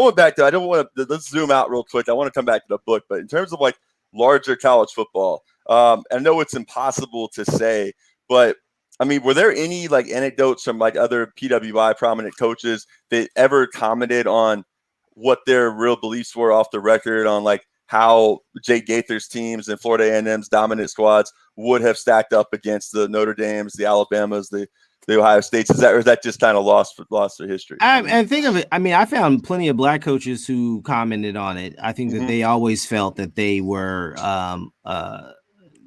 going back to, I don't want to, let's zoom out real quick. I want to come back to the book, but in terms of like larger college football, I know it's impossible to say, but I mean, were there any like anecdotes from like other PWI prominent coaches that ever commented on what their real beliefs were off the record on like how Jake Gaither's teams and Florida A&M's dominant squads would have stacked up against the Notre Dames, the Alabamas, the Ohio States? Or is that just kind of lost for history? I think of it. I mean, I found plenty of black coaches who commented on it. I think that they always felt that they were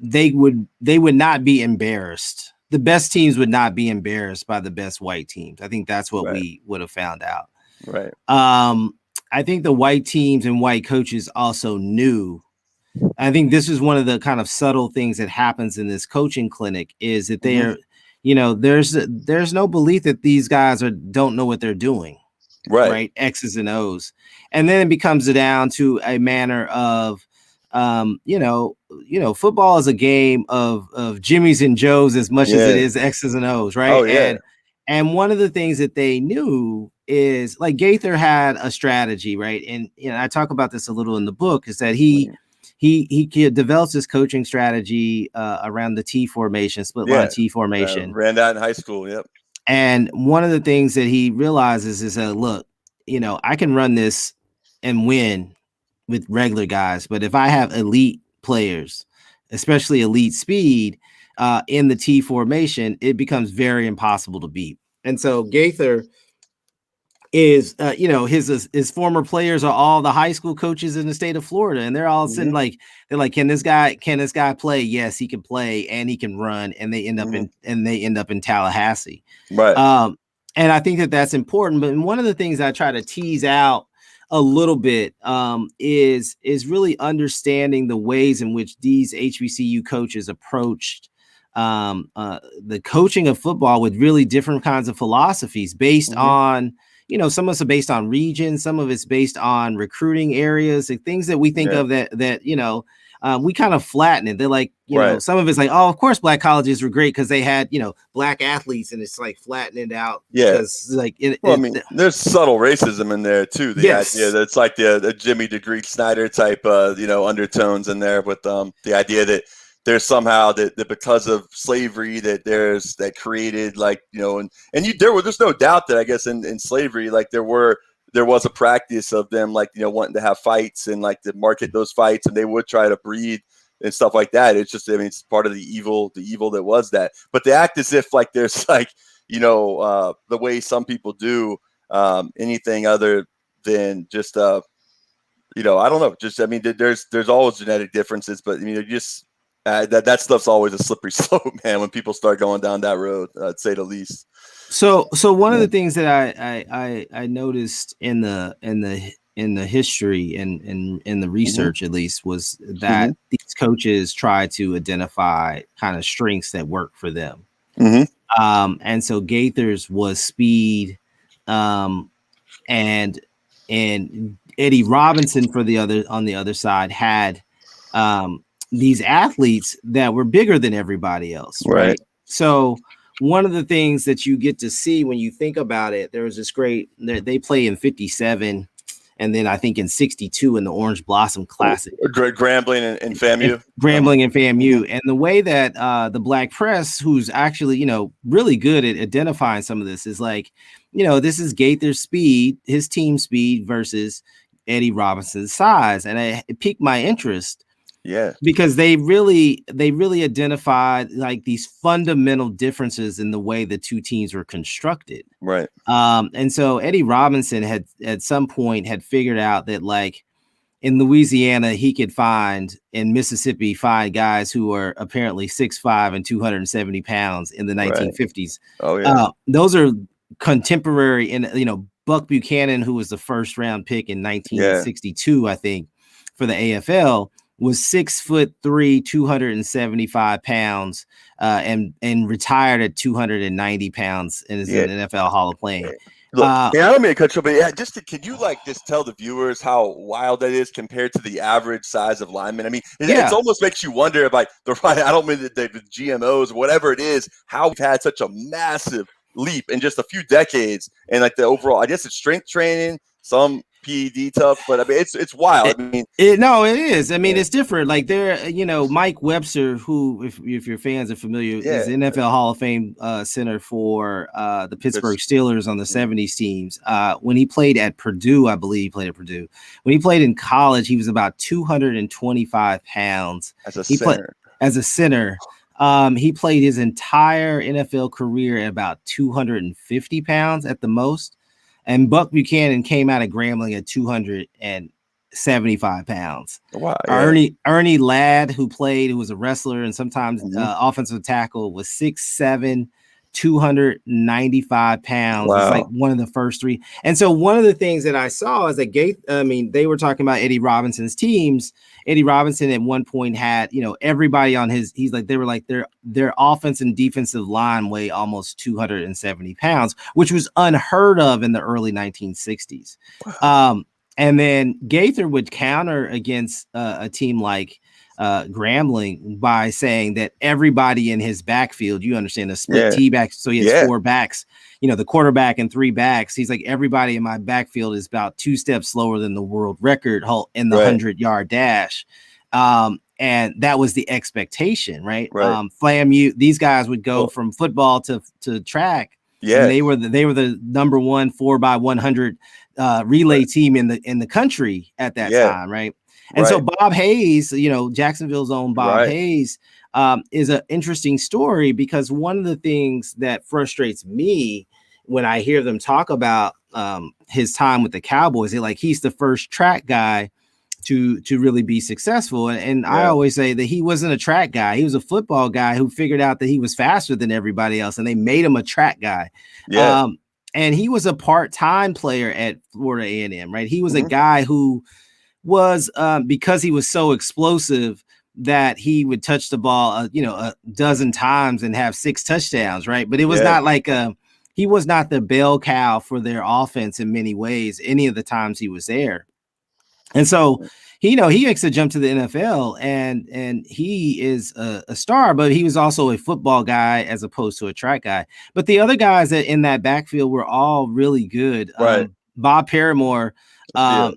they would not be embarrassed. The best teams would not be embarrassed by the best white teams. I think that's what we would have found out. Right. I think the white teams and white coaches also knew. I think this is one of the kind of subtle things that happens in this coaching clinic is that they're, there's no belief that these guys don't know what they're doing. Right. X's and O's. And then it becomes down to a manner of, football is a game of Jimmys and Joes as much as it is X's and O's, right? Oh, yeah. And one of the things that they knew is like Gaither had a strategy, right? And I talk about this a little in the book, is that he develops this coaching strategy around the T formation, split line T formation. Ran that in high school, yep. And one of the things that he realizes is that, look, I can run this and win with regular guys, but if I have elite players, especially elite speed in the T formation, it becomes very impossible to beat. And so Gaither is, his former players are all the high school coaches in the state of Florida, and they're all sitting they're like, can this guy play? Yes, he can play and he can run, and they end up in Tallahassee, right? And I think that that's important. But one of the things I try to tease out a little bit is really understanding the ways in which these HBCU coaches approached the coaching of football with really different kinds of philosophies based on, some of it's based on region, some of it's based on recruiting areas, and things that we think of that we kind of flatten it. They're like, some of it's like, oh, of course, black colleges were great because they had, black athletes, and it's like flattening it out. Yeah. Like, there's subtle racism in there too. The idea that it's like the Jimmy DeGreek Snyder type, undertones in there with the idea that there's somehow that because of slavery that created there's no doubt that I guess in slavery, like there was a practice of them wanting to have fights and like to market those fights, and they would try to breed and stuff like that. It's just, it's part of the evil that was that. But they act as if like there's the way some people do anything other than just I don't know. Just there's always genetic differences, but just that stuff's always a slippery slope, man. When people start going down that road, I'd say the least. So one of the things that I noticed in the history and in the research at least was that these coaches try to identify kind of strengths that work for them. And so Gaither's was speed, and Eddie Robinson on the other side had these athletes that were bigger than everybody else, right? So one of the things that you get to see when you think about it, there was this they play in 57 and then I think in 62 in the Orange Blossom Classic. Grambling and FAMU. Grambling and FAMU. And the way that the black press, who's actually, really good at identifying some of this, is like, this is Gaither's speed, his team speed versus Eddie Robinson's size. And it piqued my interest. Yeah, because they really identified like these fundamental differences in the way the two teams were constructed. Right. And so Eddie Robinson had at some point had figured out that like in Louisiana, he could in Mississippi find guys who are apparently 6'5" and 270 pounds in the 1950s. Oh yeah. Those are contemporary, and Buck Buchanan, who was the first round pick in 1962, I think, for the AFL, was 6'3", 275 pounds, and retired at 290 pounds and is in the NFL Hall of Fame. Look, I don't mean to cut you, but can you just tell the viewers how wild that is compared to the average size of lineman? I mean, it almost makes you wonder if I don't mean that the GMOs, whatever it is, how we've had such a massive leap in just a few decades, and like the overall, I guess it's strength training, some Ph.D. tough, but I mean, it's wild. I mean, it is. I mean, it's different. Like there, Mike Webster, who, if your fans are familiar, is the NFL Hall of Fame center for the Pittsburgh Steelers on the 70s teams. When he played at Purdue, I believe he played at Purdue. When he played in college, he was about 225 pounds. As a center. As a center. He played his entire NFL career at about 250 pounds at the most. And Buck Buchanan came out of Grambling at 275 pounds. Wow, yeah. Ernie Ladd, who was a wrestler and sometimes offensive tackle, was 6'7", 295 pounds. Wow. It's like one of the first three. And so one of the things that I saw is that they were talking about Eddie Robinson's teams. Eddie Robinson at one point had, everybody on their offense and defensive line weigh almost 270 pounds, which was unheard of in the early 1960s. Wow. And then Gaither would counter against a team like Grambling by saying that everybody in his backfield, you understand, a split T back. So he has four backs, the quarterback and three backs. He's like, everybody in my backfield is about 2 steps slower than the world record in the 100-yard dash. And that was the expectation, right? FAMU, these guys would go from football to track. Yeah. And they were the number one 4x100 relay team in the country at that time, right? And so Bob Hayes, Jacksonville's own Bob Hayes, is an interesting story, because one of the things that frustrates me when I hear them talk about his time with the Cowboys, he's the first track guy to really be successful. And I always say that he wasn't a track guy. He was a football guy who figured out that he was faster than everybody else, and they made him a track guy. Yeah. And he was a part-time player at Florida A&M, right? He was a guy who was, because he was so explosive, that he would touch the ball, a dozen times and have 6 touchdowns, right? But it was not like he was not the bell cow for their offense in many ways, any of the times he was there. And so, he makes a jump to the NFL, and he is a star, but he was also a football guy as opposed to a track guy. But the other guys that in that backfield were all really good. Bob Paramore played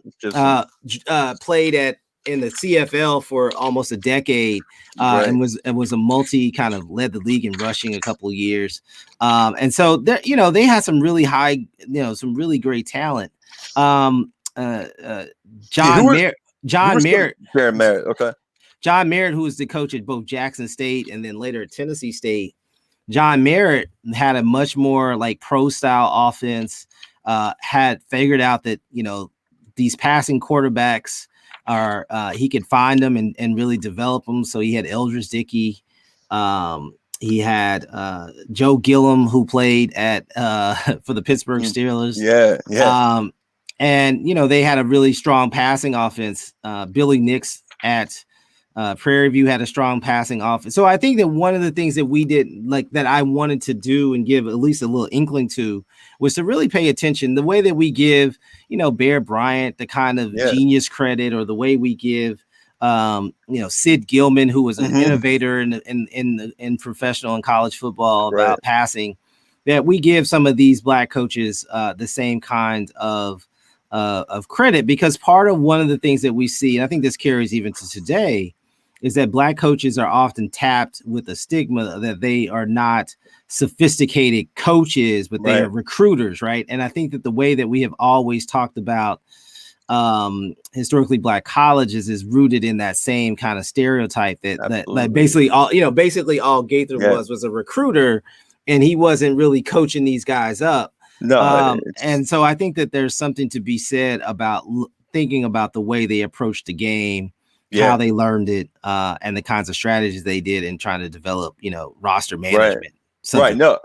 in the CFL for almost a decade, and was a multi, kind of led the league in rushing a couple of years. And so they had some really high, some really great talent. John Merritt. Okay. John Merritt, who was the coach at both Jackson State and then later at Tennessee State. John Merritt had a much more pro style offense, had figured out that, these passing quarterbacks are, he could find them and really develop them. So he had Eldridge Dickey. He had Joe Gillum, who played for the Pittsburgh Steelers. Yeah. And, they had a really strong passing offense. Billy Nix at Prairie View had a strong passing offense. So I think that one of the things that we did, that I wanted to do and give at least a little inkling to, was to really pay attention the way that we give, Bear Bryant the kind of genius credit, or the way we give, Sid Gilman, who was an innovator in professional and college football about passing, that we give some of these Black coaches the same kind of credit, because part of one of the things that we see, and I think this carries even to today, is that Black coaches are often tapped with a stigma that they are not sophisticated coaches, but they are recruiters, right? And I think that the way that we have always talked about historically Black colleges is rooted in that same kind of stereotype that basically all Gaither was a recruiter, and he wasn't really coaching these guys up. No, and so I think that there's something to be said about thinking about the way they approached the game, how they learned it, and the kinds of strategies they did in trying to develop, roster management. Right. No.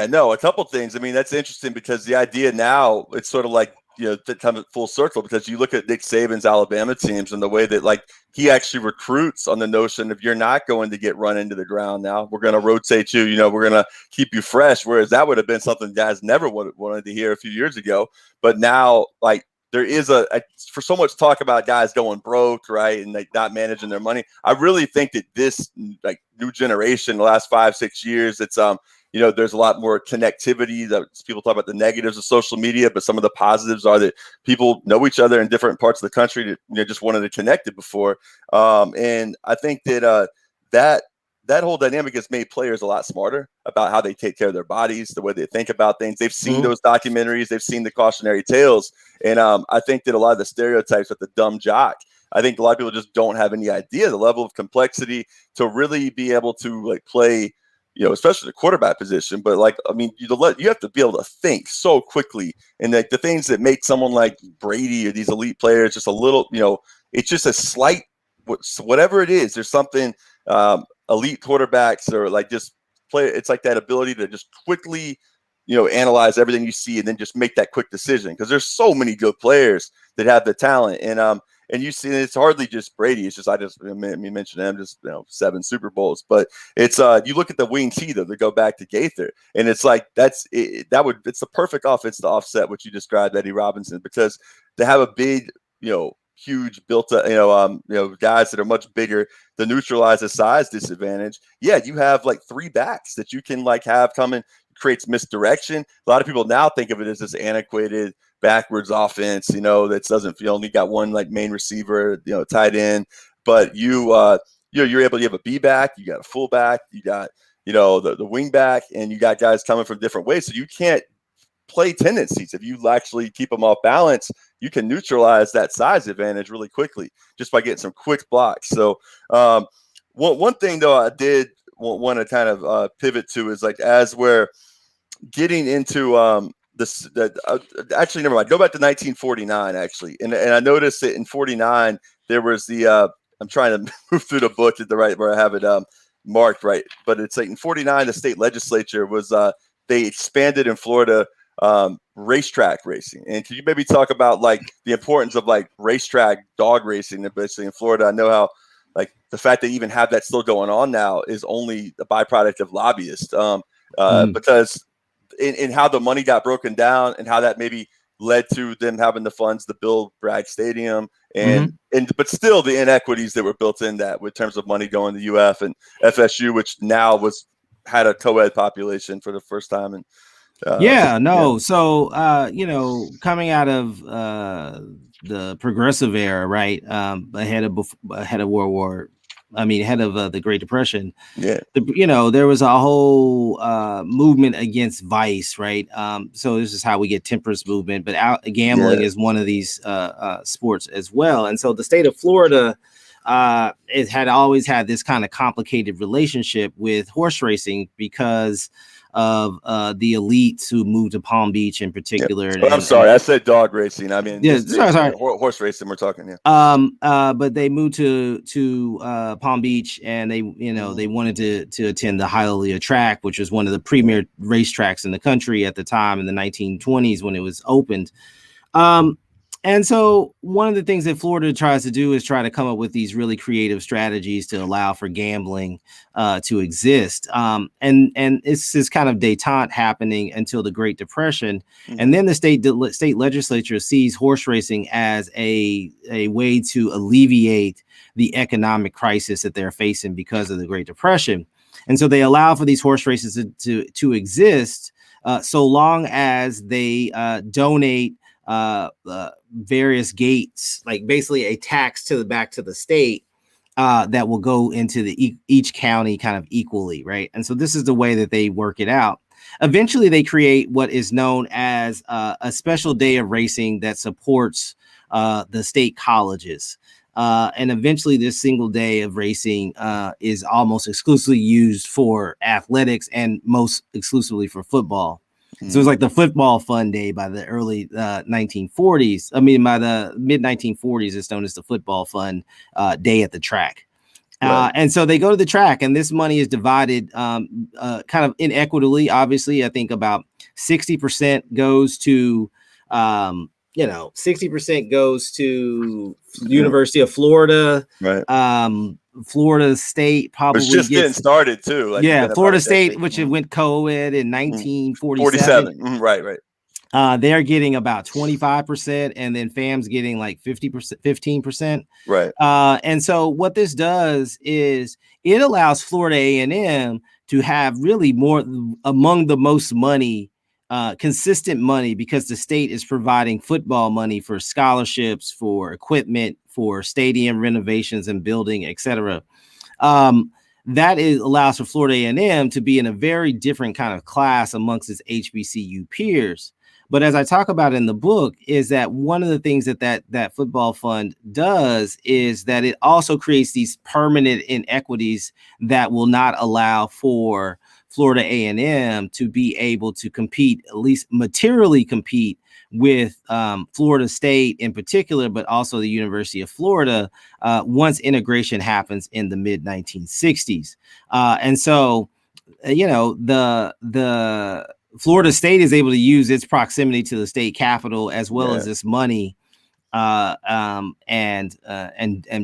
No, a couple things. I mean, that's interesting, because the idea now, it's sort of like, to come full circle, because you look at Nick Saban's Alabama teams and the way that he actually recruits on the notion of, you're not going to get run into the ground now. We're going to rotate you, we're going to keep you fresh. Whereas that would have been something guys never wanted to hear a few years ago. But now, there is for so much talk about guys going broke, right, and not managing their money. I really think that this new generation, the last 5-6 years, it's there's a lot more connectivity. That people talk about the negatives of social media, but some of the positives are that people know each other in different parts of the country that just wanted to connect it before. And I think that that whole dynamic has made players a lot smarter about how they take care of their bodies, the way they think about things. They've seen those documentaries, they've seen the cautionary tales. And I think that a lot of the stereotypes with the dumb jock, I think a lot of people just don't have any idea the level of complexity to really be able to like play, especially the quarterback position. But you have to be able to think so quickly. And like the things that make someone like Brady or these elite players just a little, it's just a slight, whatever it is, there's something elite quarterbacks or like just play. It's like that ability to just quickly, analyze everything you see and then just make that quick decision. Because there's so many good players that have the talent, and you see it's hardly just Brady. It's just mentioned him, just 7 Super Bowls. But it's you look at the wing T though, they go back to Gaither, and it's like it's the perfect offense to offset what you described, Eddie Robinson, because to have a big, huge built up, guys that are much bigger to neutralize the size disadvantage. Yeah, you have like 3 backs that you can like have coming, creates misdirection. A lot of people now think of it as this antiquated backwards offense, that doesn't feel only got one like main receiver, tight end, but you're able to have a B back, you got a full back, you got, the wing back, and you got guys coming from different ways. So you can't play tendencies. If you actually keep them off balance, you can neutralize that size advantage really quickly just by getting some quick blocks. So one thing though I did want to kind of pivot to is like as we're getting into actually never mind. Go back to 1949 actually, and I noticed that in 49 there was the I'm trying to move through the book at the right where I have it marked right, but it's like in 49 the state legislature was they expanded in Florida racetrack racing. And can you maybe talk about like the importance of like racetrack dog racing, especially in Florida? I know how like the fact that even have that still going on now is only a byproduct of lobbyists, because in how the money got broken down and how that maybe led to them having the funds to build Bragg Stadium but still the inequities that were built in that with terms of money going to UF and FSU, which now had a co-ed population for the first time. And So, coming out of the progressive era, right, ahead of World War, ahead of the Great Depression, there was a whole movement against vice, right? So this is how we get temperance movement, but gambling is one of these sports as well. And so the state of Florida, it had always had this kind of complicated relationship with horse racing because of the elites who moved to Palm Beach in particular. I'm sorry, I said dog racing. I mean, sorry. Horse racing. We're talking, but they moved to Palm Beach, and they wanted to attend the Hialeah track, which was one of the premier racetracks in the country at the time in the 1920s when it was opened. And so one of the things that Florida tries to do is try to come up with these really creative strategies to allow for gambling to exist. And it's this kind of detente happening until the Great Depression. And then the state legislature sees horse racing as a way to alleviate the economic crisis that they're facing because of the Great Depression. And so they allow for these horse races to exist so long as they donate various gates, like basically a tax back to the state that will go into each county kind of equally, right? And so this is the way that they work it out. Eventually, they create what is known as a special day of racing that supports the state colleges. And eventually, this single day of racing is almost exclusively used for athletics and most exclusively for football. So it's like the football fun day by the early 1940s. By the mid 1940s, it's known as the football fun day at the track. And so they go to the track, and this money is divided kind of inequitably. Obviously, I think about 60% goes to 60% goes to University of Florida. Right. Florida State probably getting started too. Florida State, which went co-ed in 1947. Right. They're getting about 25%, and then FAM's getting like 15%. Right. And so what this does is it allows Florida A&M to have really more among the most money, consistent money, because the state is providing football money for scholarships, for equipment, for stadium renovations and building, etc. That allows for Florida A&M to be in a very different kind of class amongst its HBCU peers. But as I talk about in the book, is that one of the things that football fund does is that it also creates these permanent inequities that will not allow for Florida A&M to be able to compete, at least materially compete, with Florida State in particular, but also the University of Florida once integration happens in the mid 1960s. And so, the Florida State is able to use its proximity to the state capital as well as this money. And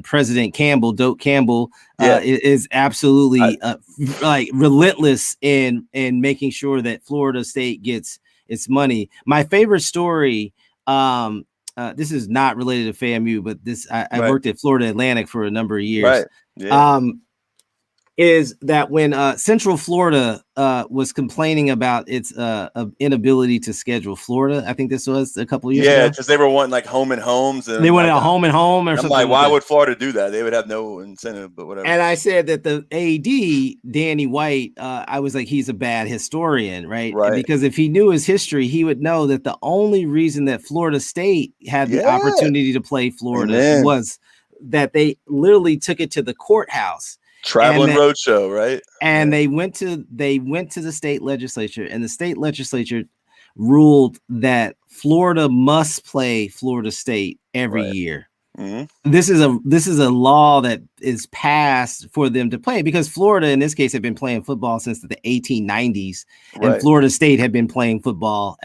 President Campbell, Doak Campbell, is absolutely like relentless in making sure that Florida State gets its money. My favorite story, this is not related to FAMU, but I worked at Florida Atlantic for a number of years. Is that when Central Florida was complaining about its inability to schedule Florida, I think this was a couple of years ago. Yeah, because they were wanting like home and homes. And they wanted a home and home or something. Like, why would Florida do that? They would have no incentive, but whatever. And I said that the AD, Danny White, I was like, he's a bad historian, right? Because if he knew his history, he would know that the only reason that Florida State had the opportunity to play Florida was that they literally took it to the courthouse. Traveling roadshow, right? And they went to the state legislature, and the state legislature ruled that Florida must play Florida State every year. Mm-hmm. This is a law that is passed for them to play, because Florida in this case had been playing football since the 1890s, and Florida State had been playing football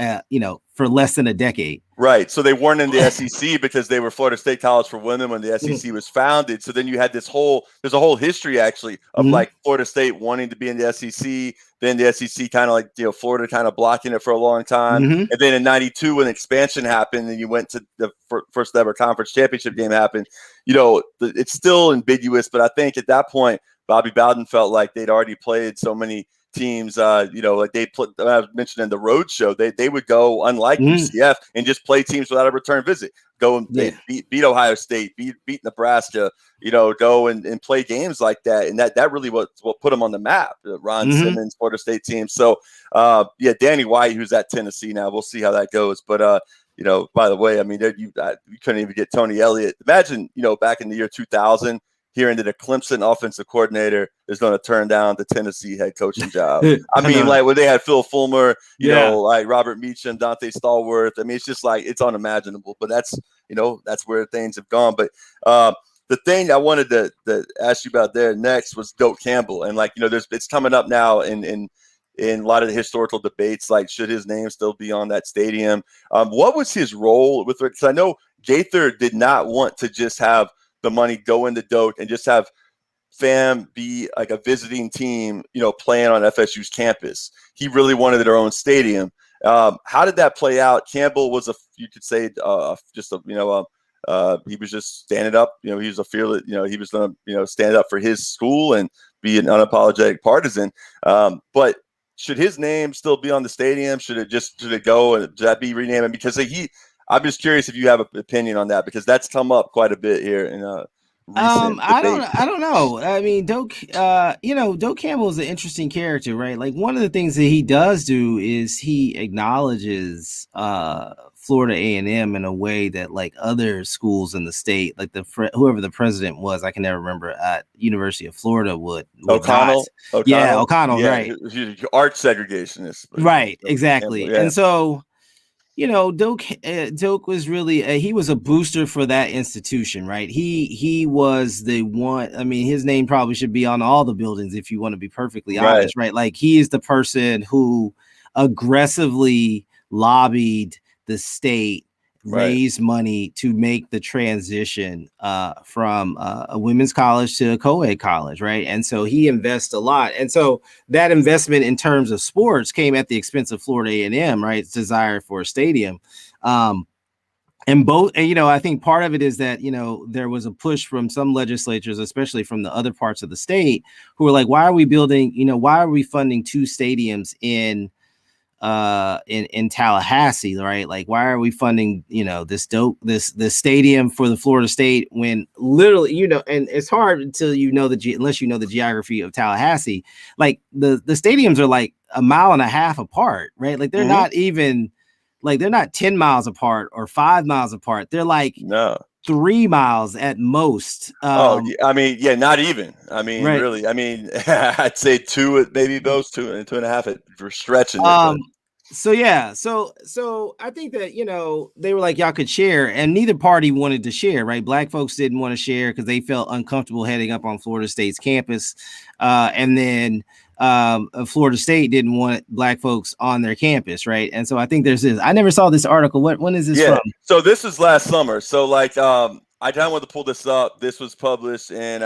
for less than a decade. Right. So they weren't in the SEC because they were Florida State College for Women when the SEC was founded. So then you had there's a whole history actually of like Florida State wanting to be in the SEC, then the SEC kind of like, Florida kind of blocking it for a long time. And then in 92, when expansion happened and you went to the first ever conference championship game happened, it's still ambiguous. But I think at that point, Bobby Bowden felt like they'd already played so many teams, like they put, I mentioned in the road show, they would go, unlike UCF, and just play teams without a return visit. Go and beat Ohio State, beat Nebraska, go and play games like that. And that really what put them on the map, Ron Simmons, Florida State team. So, Danny White, who's at Tennessee now, we'll see how that goes. But, by the way, I mean, you couldn't even get Tony Elliott. Imagine, back in the year 2000, hearing that a Clemson offensive coordinator is going to turn down the Tennessee head coaching job. I mean, like when they had Phil Fulmer, like Robert Meacham, Dante Stallworth. I mean, it's just like, it's unimaginable, but that's where things have gone. But the thing I wanted to ask you about there next was Doak Campbell. And it's coming up now in a lot of the historical debates, like should his name still be on that stadium? What was his role with it? Because I know Gaither did not want to just have the money go into Doak and just have FAM be like a visiting team, playing on FSU's campus. He really wanted their own stadium. How did that play out? Campbell was he was just standing up, he was a fearless, he was going to, stand up for his school and be an unapologetic partisan. But should his name still be on the stadium? Should it go and should that be renamed? Because I'm just curious if you have an opinion on that, because that's come up quite a bit here in recent debate. I don't know. I mean, Doak Campbell is an interesting character, right? Like one of the things that he does do is he acknowledges Florida A&M in a way that like other schools in the state, like whoever the president was, I can never remember, at University of Florida would O'Connell. Yeah, O'Connell, right. Art segregationist. Right, exactly. Campbell, and so Doak was really he was a booster for that institution, right? He was the one. I mean, his name probably should be on all the buildings if you want to be perfectly honest, right? Like he is the person who aggressively lobbied the state, raised money to make the transition from a women's college to a co-ed college, right? And so he invests a lot. And so that investment in terms of sports came at the expense of Florida A&M, right? Its desire for a stadium. And both, and, you know, I think part of it is that, you know, there was a push from some legislatures, especially from the other parts of the state, who were like, why are we building, you know, why are we funding 2 stadiums in Tallahassee, right? Like, why are we funding, you know, this stadium for the Florida State when literally, you know, and it's hard until you know unless you know the geography of Tallahassee, like the stadiums are like a mile and a half apart, right? Like they're not even like they're not 10 miles apart or 5 miles apart. They're like 3 miles at most. I mean, yeah, not even. I mean, right. really. I mean, I'd say 2, maybe those 2.5 for stretching it. But. So yeah, so I think that, you know, they were like, y'all could share, and neither party wanted to share, right? Black folks didn't want to share because they felt uncomfortable heading up on Florida State's campus, and then Florida State didn't want Black folks on their campus, right? And so I think there's this. I never saw this article. When is this from? So this was last summer. So like, I kind of wanted to pull this up. This was published in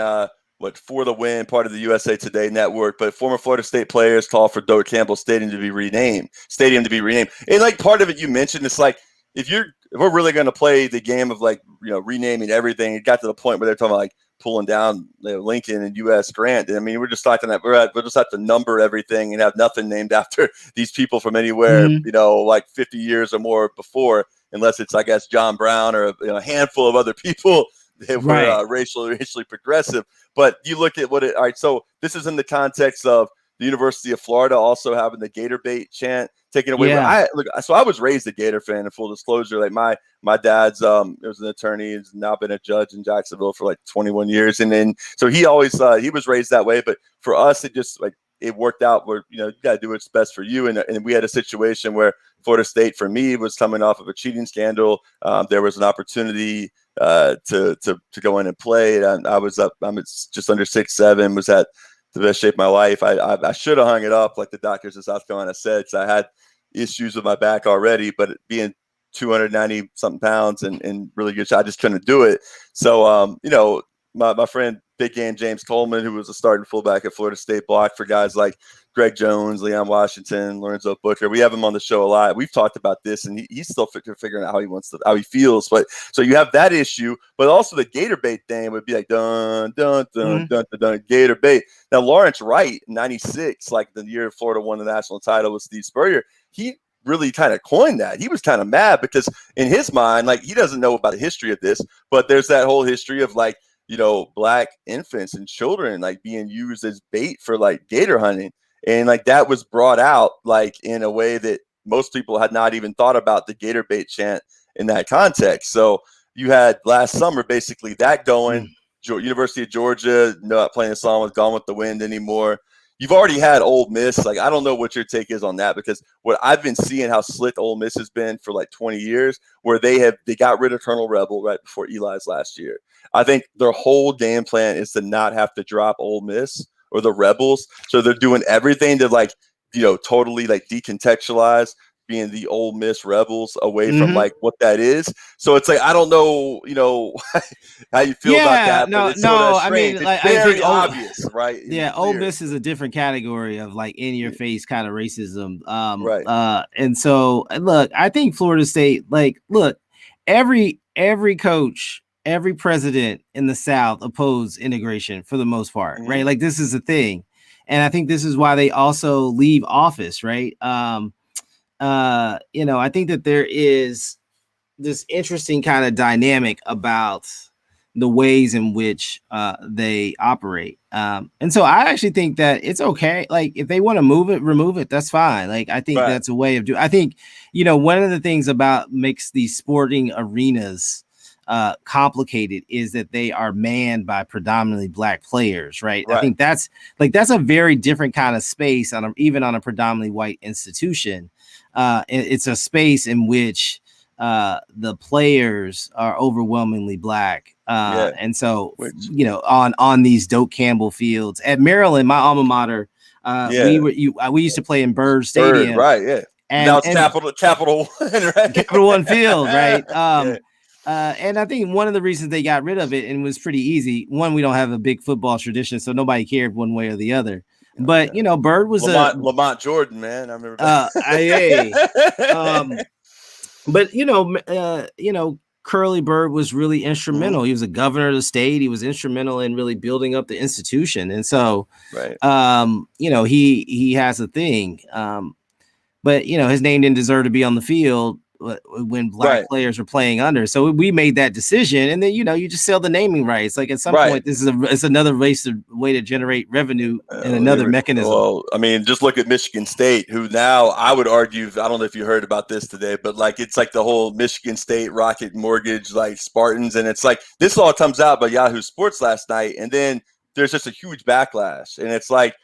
For the Win, part of the USA Today network. But former Florida State players call for Doak Campbell Stadium to be renamed. And like part of it you mentioned, it's like if we're really going to play the game of like, you know, renaming everything, it got to the point where they're talking about like pulling down, you know, Lincoln and U.S. Grant. I mean, we're just talking that we'll just have to number everything and have nothing named after these people from anywhere, you know, like 50 years or more before, unless it's, I guess, John Brown or a handful of other people that were racially progressive. But you look at all right, so this is in the context of the University of Florida also having the Gator bait chant taken away. So I was raised a Gator fan, in full disclosure. Like my dad's was an attorney, has now been a judge in Jacksonville for like 21 years. And then so he always he was raised that way. But for us, it just like it worked out where, you know, you got to do what's best for you. And we had a situation where Florida State, for me, was coming off of a cheating scandal. There was an opportunity to go in and play. And I'm just under 6'7", was at the best shape of my life. I should have hung it up, like the doctors in South Carolina said, because I had issues with my back already. But being 290 something pounds and really good shot, I just couldn't do it. So you know, my friend Big Game James Coleman, who was a starting fullback at Florida State, blocked for guys like Greg Jones, Leon Washington, Lorenzo Booker. We have him on the show a lot. We've talked about this, and he's still figuring out how he feels. But so you have that issue, but also the Gator bait thing would be like dun dun dun dun dun dun Gator bait. Now Lawrence Wright, 96, like the year Florida won the national title with Steve Spurrier, he really kind of coined that. He was kind of mad because in his mind, like, he doesn't know about the history of this, but there's that whole history of like, you know, Black infants and children like being used as bait for like gator hunting. And like that was brought out like in a way that most people had not even thought about the gator bait chant in that context. So you had last summer basically that going. University of Georgia not playing a song with Gone with the Wind anymore. You've already had Ole Miss. Like, I don't know what your take is on that, because what I've been seeing how slick Ole Miss has been for like 20 years, where they got rid of Colonel Rebel right before Eli's last year. I think their whole game plan is to not have to drop Ole Miss or the Rebels. So they're doing everything to like, you know, totally like decontextualize being the Ole Miss Rebels away from like what that is. So it's like, I don't know, you know, how you feel about that. No, but it's sort of strange. I mean, like, it's very I think obvious, right? Yeah, Ole Miss is a different category of like in your face kind of racism. Right. And so look, I think Florida State, like, look, every coach, every president in the South opposed integration for the most part, right? Like, this is a thing. And I think this is why they also leave office, right? You know, I think that there is this interesting kind of dynamic about the ways in which they operate. And so I actually think that it's okay. Like, if they want to remove it, that's fine. Like, I think that's a way of doing. I think, you know, one of the things about makes these sporting arenas complicated is that they are manned by predominantly Black players, right? I think that's a very different kind of space even on a predominantly white institution. It's a space in which the players are overwhelmingly Black. And so, you know, on these Doak Campbell fields at Maryland, my alma mater, we used to play in Bird Stadium. And now it's Capital One, right? Capital One Field, right? And I think one of the reasons they got rid of it, and it was pretty easy. One, we don't have a big football tradition, so nobody cared one way or the other. But you know, Bird was Lamont Jordan, man. I remember. But you know, Curly Bird was really instrumental. Mm-hmm. He was a governor of the state. He was instrumental in really building up the institution. And so, right. You know, he has a thing. But you know, his name didn't deserve to be on the field when black players were playing under. So we made that decision, and then you know, you just sell the naming rights. Like at some point, this is it's another way to generate revenue and another mechanism. Well, I mean, just look at Michigan State, who now I would argue, I don't know if you heard about this today, but like it's like the whole Michigan State Rocket Mortgage, like Spartans, and it's like this all comes out by Yahoo Sports last night, and then there's just a huge backlash, and it's like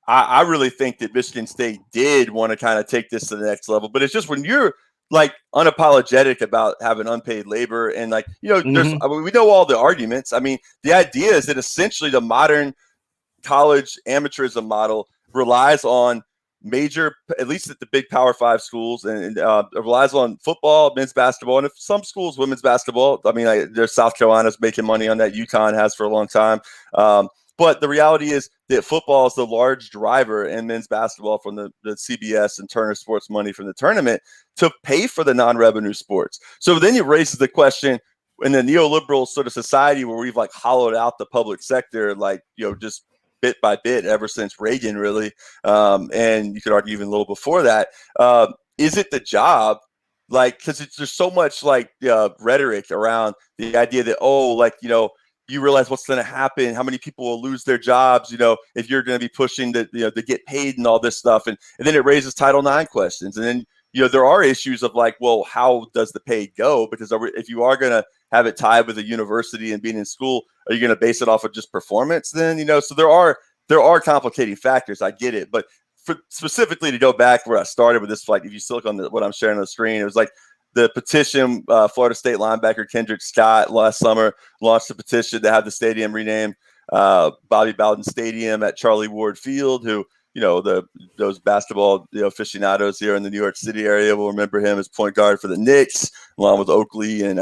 I really think that Michigan State did want to kind of take this to the next level, but it's just when you're like unapologetic about having unpaid labor and like, you know, there's, I mean, we know all the arguments. I mean, the idea is that essentially the modern college amateurism model relies on major, at least at the big Power 5 schools, and relies on football, men's basketball, and if some schools, women's basketball. I mean, there's South Carolina's making money on that. UConn has for a long time. But the reality is that football is the large driver in men's basketball from the CBS and Turner Sports money from the tournament to pay for the non-revenue sports. So then it raises the question, in the neoliberal sort of society where we've like hollowed out the public sector, like, you know, just bit by bit ever since Reagan, really. And you could argue even a little before that. Is it the job? Like, because there's so much like rhetoric around the idea that, oh, like, you know, you realize what's going to happen, how many people will lose their jobs, you know, if you're going to be pushing the, you know, to get paid and all this stuff. And then it raises Title IX questions. And then, you know, there are issues of like, well, how does the pay go? Because if you are going to have it tied with a university and being in school, are you going to base it off of just performance then? You know, so there are complicating factors. I get it. But specifically to go back where I started with this, like if you still look on what I'm sharing on the screen, it was like the petition, Florida State linebacker Kendrick Scott last summer launched a petition to have the stadium renamed Bobby Bowden Stadium at Charlie Ward Field, who, you know, those basketball, you know, aficionados here in the New York City area will remember him as point guard for the Knicks, along with Oakley and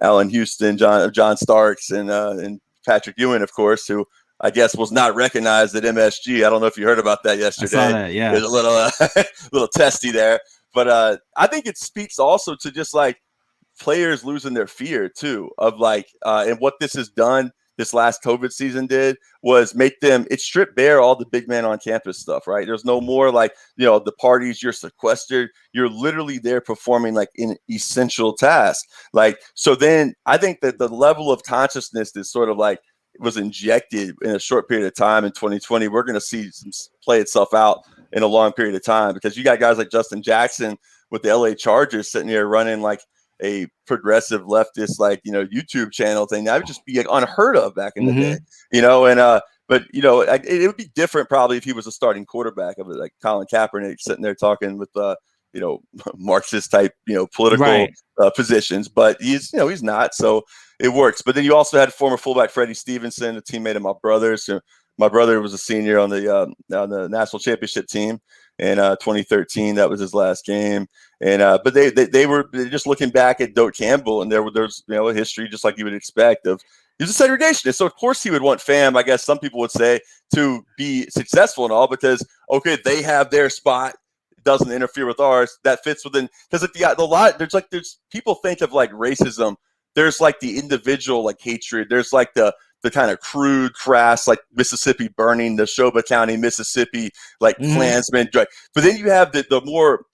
Allen Houston, John Starks, and Patrick Ewing, of course, who I guess was not recognized at MSG. I don't know if you heard about that yesterday. I saw that, yeah. There's a little little testy there. But I think it speaks also to just like players losing their fear too of like, and what this has done, this last COVID season did was make them, it stripped bare all the big man on campus stuff, right? There's no more like, you know, the parties, you're sequestered, you're literally there performing like an essential task. Like, so then I think that the level of consciousness that sort of like was injected in a short period of time in 2020, we're going to see some play itself out in a long period of time, because you got guys like Justin Jackson with the LA Chargers sitting here running like a progressive leftist, like, you know, YouTube channel thing. That would just be like unheard of back in the day, you know, and, but, you know, it would be different probably if he was a starting quarterback of it, like Colin Kaepernick sitting there talking with, you know, Marxist type, you know, political positions, but he's, you know, he's not, so it works. But then you also had former fullback Freddie Stevenson, a teammate of my brother's, who, my brother was a senior on the national championship team in 2013. That was his last game. And but they were just looking back at Doak Campbell, and there's, you know, a history just like you would expect of, he was a segregationist. So of course he would want FAM, I guess some people would say, to be successful and all, because okay, they have their spot, it doesn't interfere with ours. That fits within, because at the lot there's people think of like racism. There's like the individual like hatred. There's like the kind of crude, crass, like Mississippi burning, the Neshoba County, Mississippi, like Klansmen. But then you have the more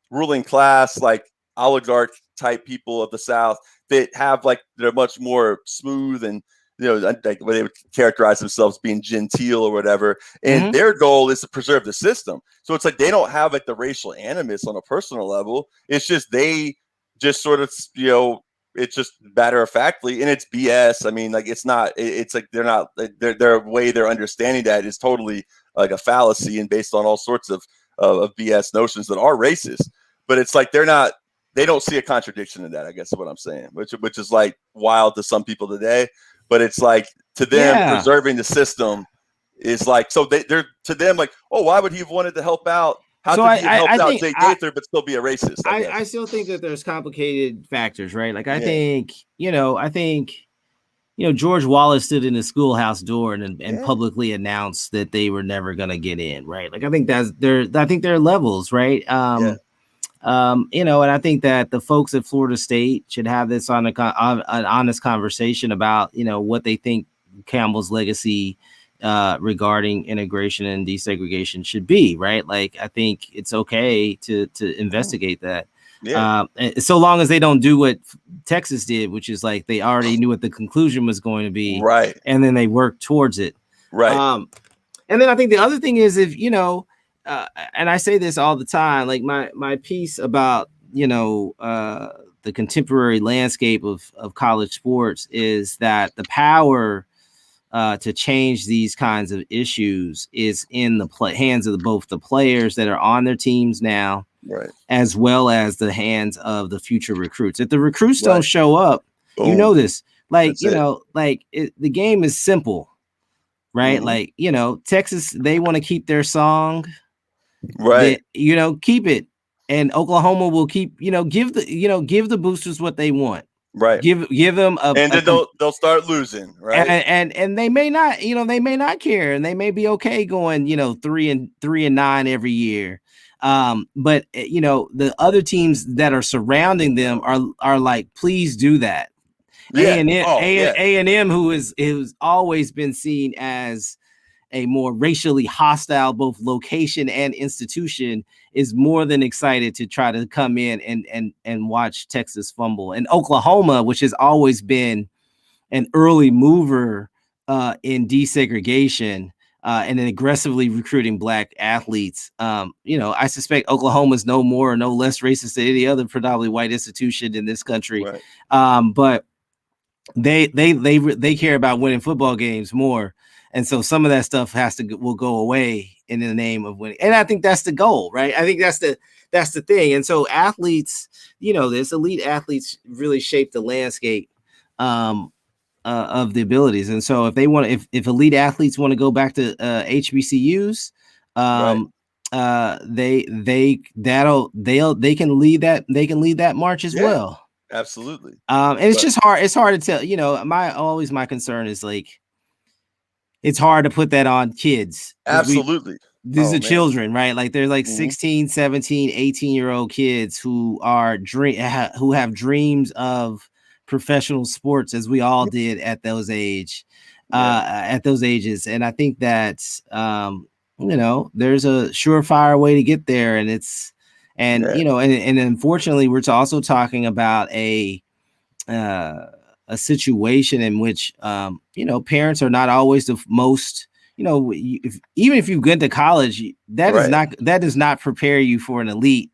ruling class, like oligarch type people of the South that have like, they're much more smooth and, you know, like where they would characterize themselves being genteel or whatever. And their goal is to preserve the system. So it's like they don't have like the racial animus on a personal level. It's just they just sort of, you know, it's just matter of factly, and it's BS. I mean, like it's not. It's like they're not. Their way they're understanding that is totally like a fallacy and based on all sorts of BS notions that are racist. But it's like they're not. They don't see a contradiction in that, I guess is what I'm saying, which is like wild to some people today. But it's like to them, preserving the system is like, so they're to them like, oh, why would he have wanted to help out? How could he have helped out Jay Gaither but still be a racist? I still think that there's complicated factors, right? Like I think, you know, George Wallace stood in the schoolhouse door and publicly announced that they were never gonna get in, right? Like I think there are levels, right? You know, and I think that the folks at Florida State should have this on an honest conversation about, you know, what they think Campbell's legacy regarding integration and desegregation should be, right? Like, I think it's okay to investigate that. Yeah. So long as they don't do what Texas did, which is like they already knew what the conclusion was going to be, right, and then they worked towards it. Right. And then I think the other thing is, if you know, and I say this all the time, like my piece about, you know, the contemporary landscape of college sports is that the power to change these kinds of issues is in the hands of both the players that are on their teams now, right, as well as the hands of the future recruits. If the recruits right. don't show up, Boom. you know this, like, That's you it. know, like the game is simple, right? Mm-hmm. Like, you know, Texas, they want to keep their song, right? You know, keep it, and Oklahoma will keep, you know, give the boosters what they want. Right. Give them and then they'll start losing, right? And they may not, you know, they may not care, and they may be okay going, you know, 3-9 every year. But you know, the other teams that are surrounding them are like, please do that. Yeah. A&M, who is always been seen as a more racially hostile, both location and institution, is more than excited to try to come in and watch Texas fumble. And Oklahoma, which has always been an early mover in desegregation and in aggressively recruiting Black athletes. You know, I suspect Oklahoma's no more or no less racist than any other predominantly white institution in this country. Right. But they care about winning football games more. And so some of that stuff will go away in the name of winning. And I think that's the goal, right? I think that's the thing. And so athletes, you know, this elite athletes really shape the landscape of the abilities. And so if they want to, if elite athletes want to go back to HBCUs, right. They can lead that march as well. Absolutely. And it's just hard. It's hard to tell, you know, my concern is like, it's hard to put that on kids. Absolutely. These are children, right? Like they're like 16, 17, 18-year-old kids who are who have dreams of professional sports, as we all did at those ages. And I think that, you know, there's a surefire way to get there. And you know, and unfortunately, we're also talking about a situation in which, you know, parents are not always the most, you know, even if you get to college, that does not prepare you for an elite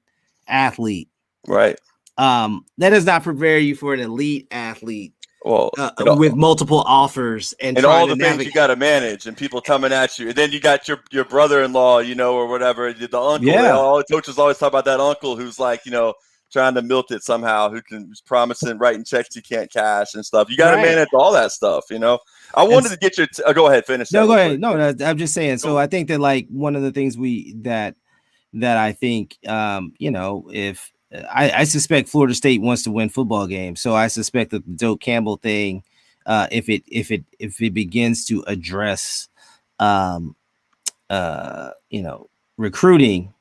athlete. Right. That does not prepare you for an elite athlete. Well, with multiple offers and all the things you got to manage and people coming at you. And then you got your brother-in-law, you know, or whatever, the uncle. Yeah. All the coaches always talk about that uncle who's like, you know, trying to milk it somehow, who's promising writing checks you can't cash and stuff. You got to manage all that stuff, you know. I wanted to get your go ahead, finish. No, go ahead. No, I'm just saying. So I think that like one of the things that I think, you know, if I suspect Florida State wants to win football games, so I suspect that the Doak Campbell thing, if it begins to address, you know, recruiting,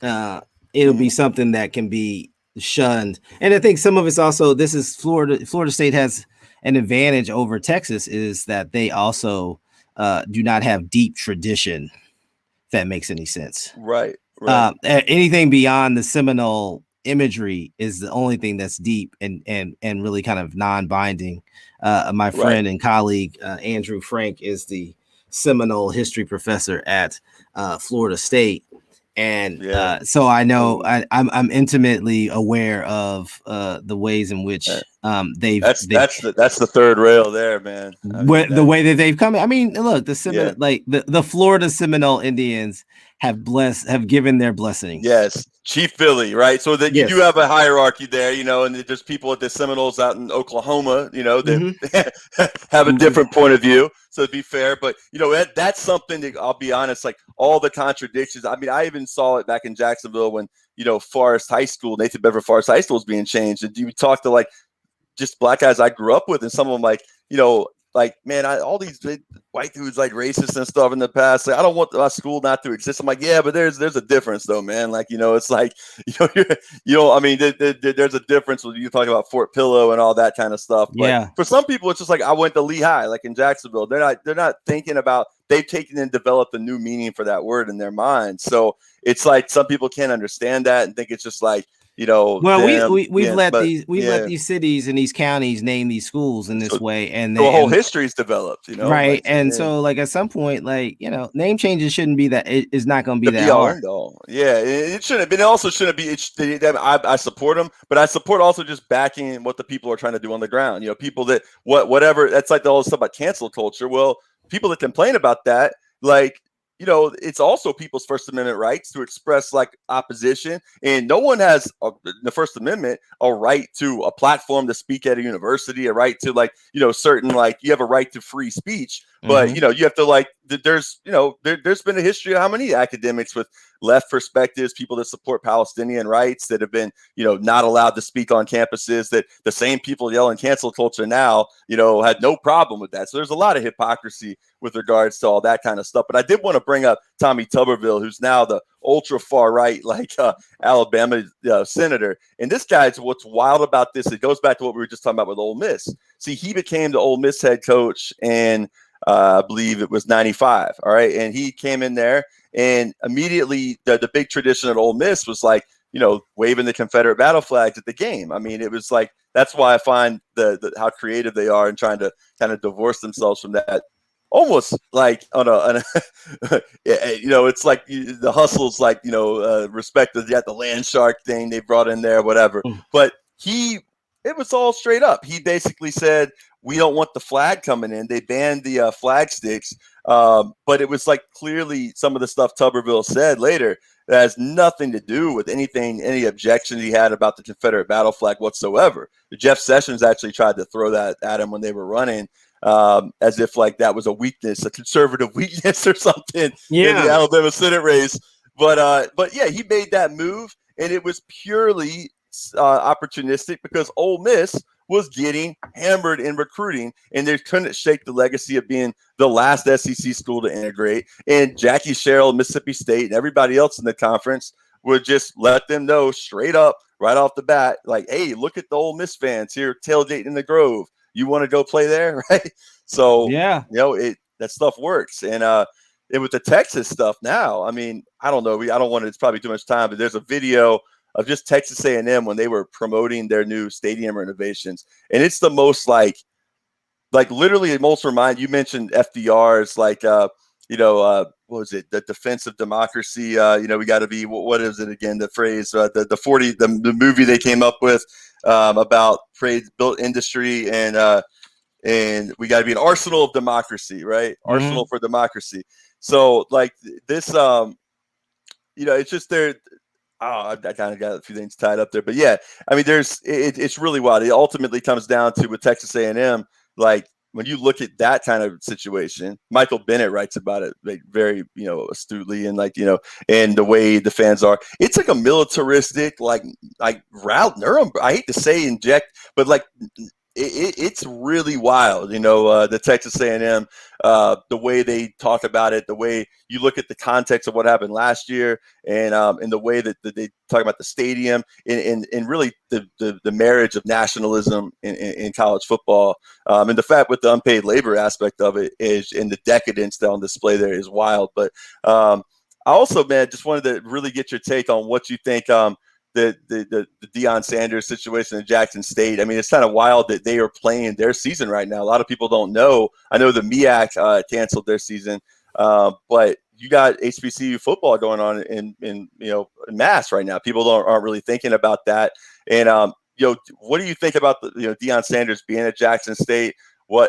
it'll be something that can be shunned. And I think some of it's also, this is Florida State has an advantage over Texas, is that they also do not have deep tradition, if that makes any sense. Right. Anything beyond the Seminole imagery is the only thing that's deep and really kind of non-binding. My friend and colleague Andrew Frank is the Seminole history professor at Florida State. And so I know I'm intimately aware of the ways in which that's the third rail there, man. The way that they've come. I mean, look, the Seminole, like the Florida Seminole Indians have given their blessings. Yes, Chief Billy, right? So that you do have a hierarchy there, you know, and there's people at the Seminoles out in Oklahoma, you know, that have a different point of view. So to be fair, but you know, that's something that I'll be honest, like all the contradictions. I mean, I even saw it back in Jacksonville when, you know, Forest High School, Nathan Bedford Forest High School was being changed. And you talk to like just Black guys I grew up with, and some of them like, you know, like, man, all these white dudes like racist and stuff in the past. Like, I don't want my school not to exist. I'm like, yeah, but there's a difference though, man. Like, it's like, I mean, there's a difference when you talk about Fort Pillow and all that kind of stuff. But for some people, it's just like, I went to Lehigh, like in Jacksonville. They're not thinking about, they've taken and developed a new meaning for that word in their mind. So it's like some people can't understand that and think it's just like, well, we've let these cities and these counties name these schools in this way, and the whole history's developed, right? Like, and so, like, at some point, like, name changes shouldn't be that. It's not going to be that hard. Yeah, it shouldn't. But it also shouldn't be. I support them, but I support also just backing what the people are trying to do on the ground. People that whatever. That's like the whole stuff about cancel culture. Well, people that complain about that, like, it's also people's First Amendment rights to express like opposition, and no one has the First Amendment a right to a platform to speak at a university, a right to like certain, like, you have a right to free speech, but you have to, like, there's been a history of how many academics with left perspectives, people that support Palestinian rights, that have been not allowed to speak on campuses, that the same people yelling cancel culture now had no problem with that. So there's a lot of hypocrisy with regards to all that kind of stuff. But I did want to bring up Tommy Tuberville, who's now the ultra far right, like Alabama senator. And this guy's, what's wild about this, it goes back to what we were just talking about with Ole Miss. See, he became the Ole Miss head coach in I believe it was 95. All right. And he came in there, and immediately the big tradition at Ole Miss was like, waving the Confederate battle flags at the game. I mean, it was like, that's why I find how creative they are in trying to kind of divorce themselves from that. Almost like it's like the hustle's like, respect the land shark thing they brought in there, whatever. But it was all straight up. He basically said, we don't want the flag coming in. They banned the flag sticks. But it was like clearly some of the stuff Tuberville said later that has nothing to do with any objections he had about the Confederate battle flag whatsoever. Jeff Sessions actually tried to throw that at him when they were running, as if like that was a weakness, a conservative weakness or something in the Alabama Senate race. But yeah, he made that move, and it was purely opportunistic because Ole Miss was getting hammered in recruiting, and they couldn't shake the legacy of being the last SEC school to integrate. And Jackie Sherrill, Mississippi State, and everybody else in the conference would just let them know straight up right off the bat, like, hey, look at the Ole Miss fans here tailgating in the Grove. You want to go play there, right? So, that stuff works. And with the Texas stuff now, I mean, I don't know. I don't want to, it's probably too much time, but there's a video of just Texas A&M when they were promoting their new stadium renovations. And it's the most like literally the most you mentioned FDR's like, what was it? The defense of democracy. We got to be, what is it again? The phrase, the movie they came up with about built industry and we got to be an arsenal of democracy, right? Arsenal for democracy. So like this, it's just there. I kind of got a few things tied up there, but yeah, I mean, it's really wild. It ultimately comes down to with Texas A&M, like when you look at that kind of situation, Michael Bennett writes about it like very, astutely, and like, and the way the fans are, it's like a militaristic, like route Nuremberg. I hate to say inject, but like it's really wild, the Texas A&M, the way they talk about it, the way you look at the context of what happened last year, and the way that they talk about the stadium, and really the marriage of nationalism in college football, and the fact with the unpaid labor aspect of it is, and the decadence on display there is wild. But I also, man, just wanted to really get your take on what you think. The Deion Sanders situation in Jackson State. I mean, it's kind of wild that they are playing their season right now. A lot of people don't know. I know the MEAC canceled their season, but you got HBCU football going on in mass right now. People aren't really thinking about that. And what do you think about the Deion Sanders being at Jackson State?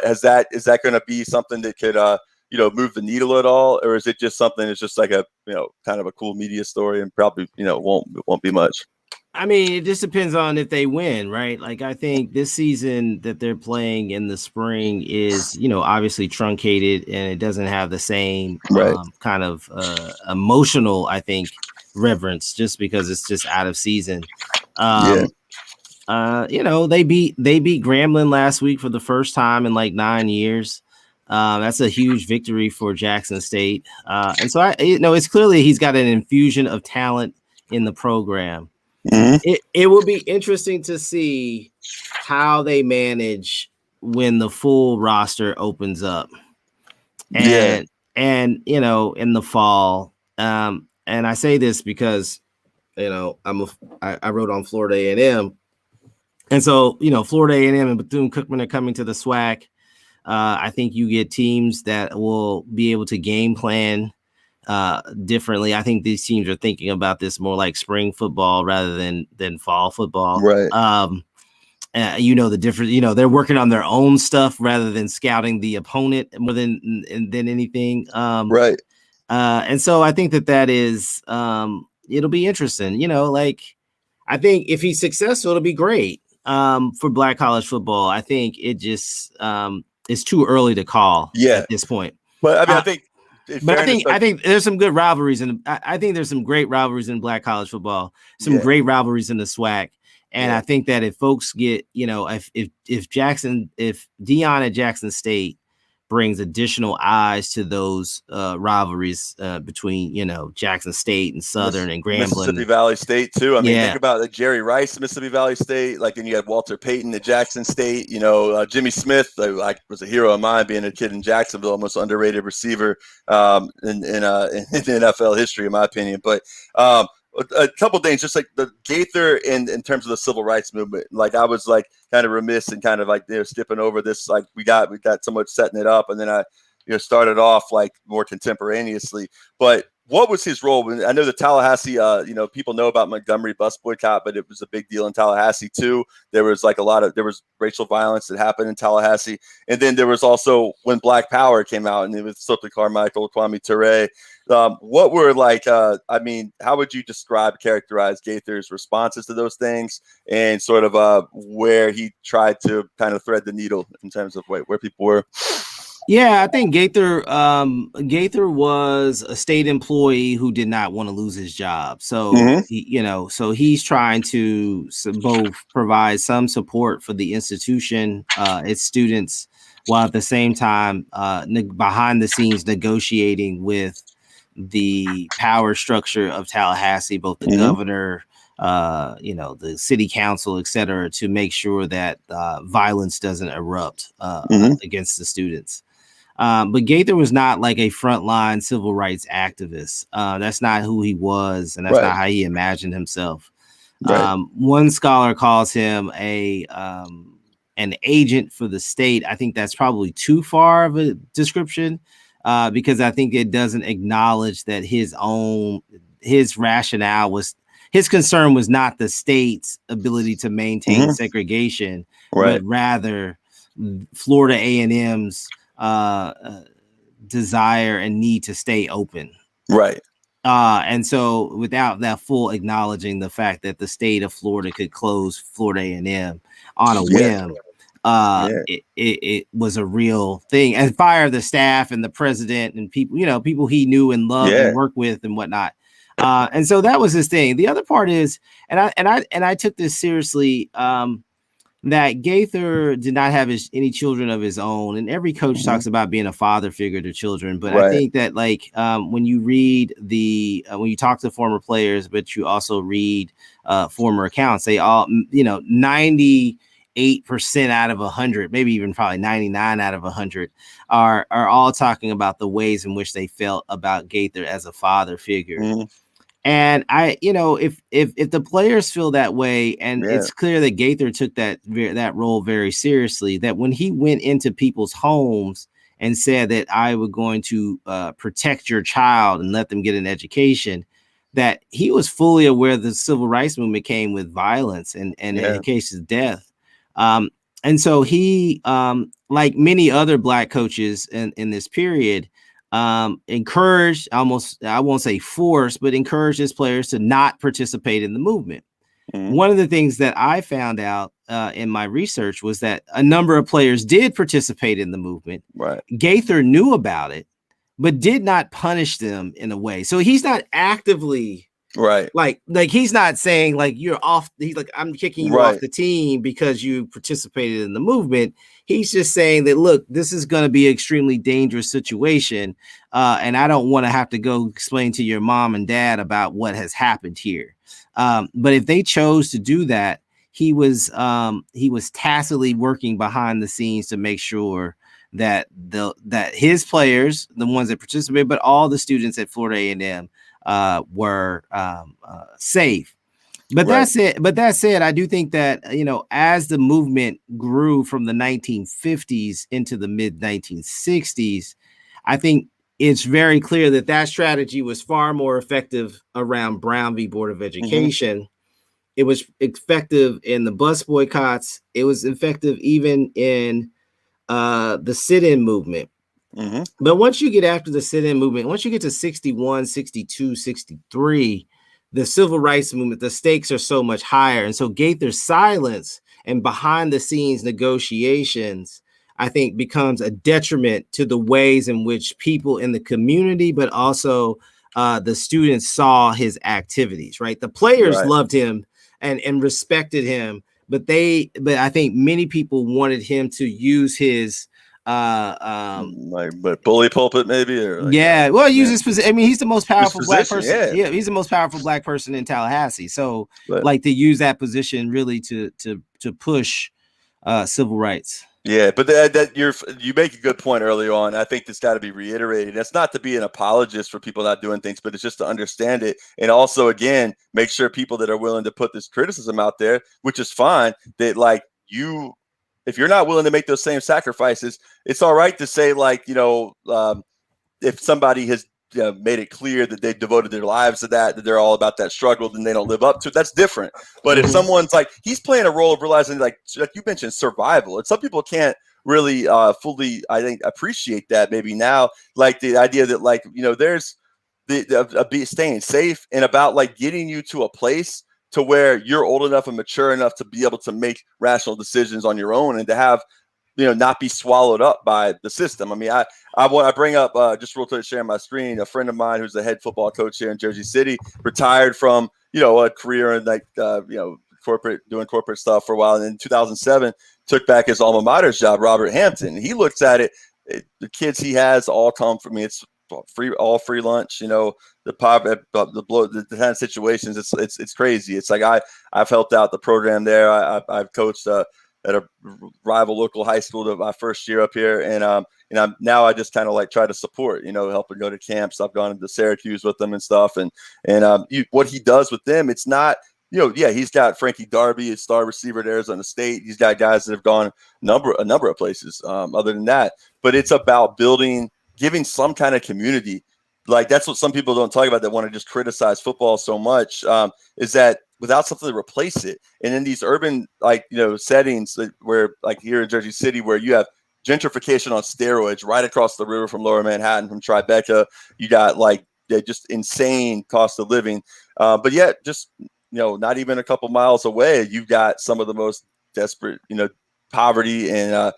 Is that going to be something that could move the needle at all, or is it just something that's just like a kind of a cool media story and probably won't be much? I mean, it just depends on if they win, right? Like, I think this season that they're playing in the spring is, obviously truncated, and it doesn't have the same kind of emotional, I think, reverence, just because it's just out of season. They beat Grambling last week for the first time in like 9 years. That's a huge victory for Jackson State. And so it's clearly he's got an infusion of talent in the program. Mm-hmm. It will be interesting to see how they manage when the full roster opens up. And in the fall. And I say this because I wrote on Florida A&M. And so, Florida A&M and Bethune-Cookman are coming to the SWAC. I think you get teams that will be able to game plan differently. I think these teams are thinking about this more like spring football rather than fall football. Right. The difference, they're working on their own stuff rather than scouting the opponent more than anything. Right. And so I think that is, it'll be interesting, I think if he's successful, it'll be great for Black college football. I think it just it's too early to call at this point. But I mean, I think there's some good rivalries, and I think there's some great rivalries in Black college football, some great rivalries in the SWAC. And I think that if folks get, if Deion at Jackson State brings additional eyes to those rivalries between, Jackson State and Southern and Grambling. Mississippi Valley State, too. I mean, think about like Jerry Rice, Mississippi Valley State. Like, then you had Walter Payton at Jackson State. Jimmy Smith, was a hero of mine being a kid in Jacksonville, most underrated receiver in NFL history, in my opinion. But a couple things, just like the Gaither in terms of the civil rights movement. Like, I was like kind of remiss and kind of like skipping over this. Like, we got so much setting it up, and then I started off like more contemporaneously. But what was his role? I know the Tallahassee, people know about Montgomery bus boycott, but it was a big deal in Tallahassee too. There was like there was racial violence that happened in Tallahassee, and then there was also when Black Power came out, and it was Stokely Carmichael, Kwame Ture. What were how would you characterize Gaither's responses to those things, and sort of where he tried to kind of thread the needle in terms of where people were? Yeah, I think Gaither was a state employee who did not want to lose his job. So, so he's trying to both provide some support for the institution, its students, while at the same time, behind the scenes negotiating with the power structure of Tallahassee, both the governor, the city council, et cetera, to make sure that violence doesn't erupt against the students. But Gaither was not like a frontline civil rights activist. That's not who he was, and that's not how he imagined himself. Right. One scholar calls him an agent for the state. I think that's probably too far of a description, because I think it doesn't acknowledge that his rationale was, his concern was not the state's ability to maintain segregation, but rather Florida A&M's desire and need to stay open. Right. And so without that full acknowledging the fact that the state of Florida could close Florida A&M on a whim, it was a real thing, and fire the staff and the president and people he knew and loved and worked with and whatnot. And so that was his thing. The other part is, and I took this seriously, that Gaither did not have any children of his own, and every coach talks about being a father figure to children. But I think that when you read when you talk to former players, but you also read former accounts, they all 98% out of 100, maybe even probably 99 out of 100 are all talking about the ways in which they felt about Gaither as a father figure. And if the players feel that way, and it's clear that Gaither took that role very seriously, that when he went into people's homes and said that I was going to protect your child and let them get an education, that he was fully aware the civil rights movement came with violence and in cases death. And so he, like many other Black coaches in this period, encouraged, almost, I won't say forced, but encouraged his players to not participate in the movement. One of the things that I found out in my research was that a number of players did participate in the movement. Right. Gaither knew about it, but did not punish them in a way. So he's not actively Right. Like he's not saying like you're off. He's like, I'm kicking you off the team because you participated in the movement. He's just saying that, look, this is going to be an extremely dangerous situation. And I don't want to have to go explain to your mom and dad about what has happened here. But if they chose to do that, he was tacitly working behind the scenes to make sure that his players, the ones that participated, but all the students at Florida A&M were safe. But that's it. But that said, I do think that, as the movement grew from the 1950s into the mid 1960s, I think it's very clear that strategy was far more effective around Brown v. Board of Education. Mm-hmm. It was effective in the bus boycotts. It was effective even in the sit-in movement. Mm-hmm. But once you get after the sit-in movement, once you get to 61, 62, 63, the civil rights movement, the stakes are so much higher. And so Gaither's silence and behind the scenes negotiations, I think, becomes a detriment to the ways in which people in the community, but also the students saw his activities, right? The players loved him and respected him, but I think many people wanted him to use his but bully pulpit maybe, or use his position. I mean, he's the most powerful black person. Yeah, he's the most powerful black person in Tallahassee. So, to use that position really to push civil rights. Yeah, but you make a good point early on. I think this got to be reiterated. That's not to be an apologist for people not doing things, but it's just to understand it. And also, again, make sure people that are willing to put this criticism out there, which is fine, that if you're not willing to make those same sacrifices, it's all right to say, if somebody has made it clear that they've devoted their lives to that they're all about that struggle, then they don't live up to it. That's different. But if someone's he's playing a role of realizing, like you mentioned, survival, and some people can't really fully, I think, appreciate that maybe now, like the idea that there's the staying safe and about getting you to a place to where you're old enough and mature enough to be able to make rational decisions on your own and to have not be swallowed up by the system. I mean, I bring up just real quick, sharing my screen, a friend of mine who's the head football coach here in Jersey City, retired from a career in corporate stuff for a while, and in 2007 took back his alma mater's job, Robert Hampton. He looks at it, the kids he has all come from me. It's free lunch, the kind of situations. It's crazy. It's like I've helped out the program there. I've coached at a rival local high school my first year up here. And I just kind of try to support, helping go to camps. I've gone to Syracuse with them and stuff. And what he does with them, it's not, he's got Frankie Darby, a star receiver at Arizona State. He's got guys that have gone a number of places other than that. But it's about giving some kind of community. That's what some people don't talk about that want to just criticize football so much, is that without something to replace it. And in these urban, settings where here in Jersey City, where you have gentrification on steroids right across the river from Lower Manhattan, from Tribeca, you got just insane cost of living. But yet just, not even a couple miles away, you've got some of the most desperate, poverty and